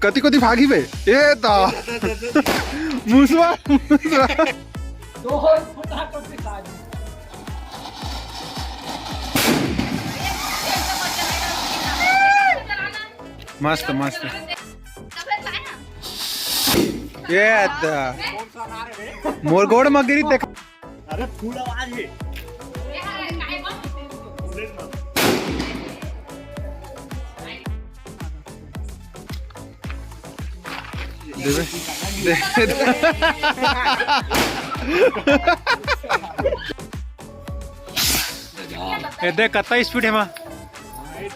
कति कति भागी बे ए त मुसवा मस्त मस्त ये मोर गोड़ में गिरी देख अरे फूल आवाज है देख कत्ता स्पीड है मां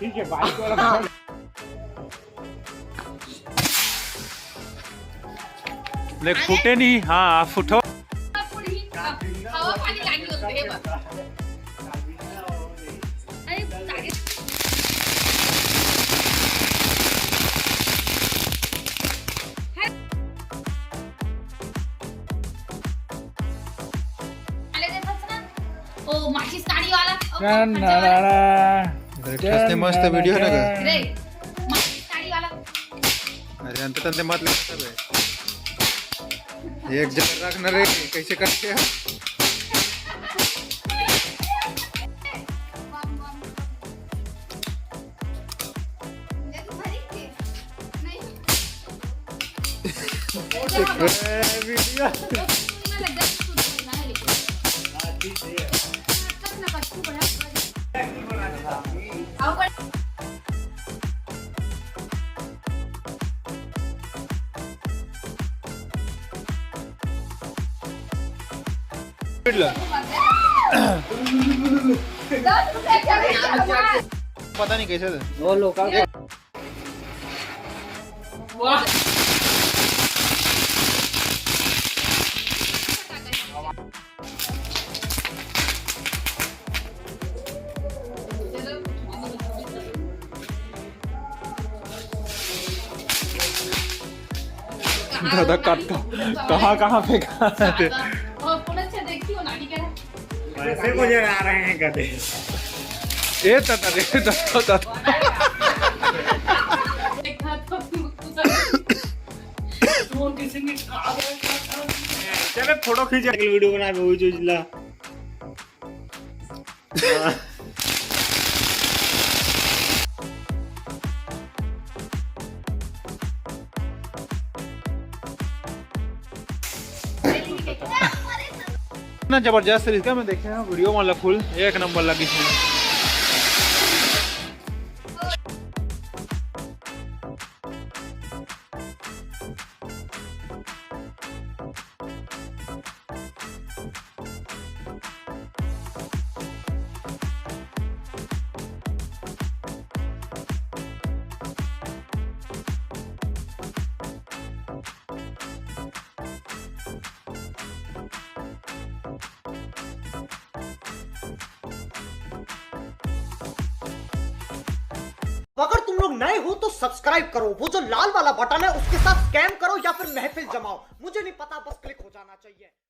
ठीक है बाइक वाला देख फूटे नहीं हाँ फुटो मस्त वीडियो ना अरे अंत तंते मत एक जगह रखना रे कैसे करते हैं वीडियो पता नहीं कैसे वो लोकल दादा कट कहाँ फेंका ऐसे मुझे आ रहे हैं गधे ए तता रे तता चले फोटो खींच वीडियो बना के वही चीज ना जबरदस्त तरीका मैं देखे वीडियो मतलब फुल एक नंबर लगी थी अगर तुम लोग नए हो तो सब्सक्राइब करो, वो जो लाल वाला बटन है उसके साथ स्कैम करो या फिर महफिल जमाओ, मुझे नहीं पता, बस क्लिक हो जाना चाहिए।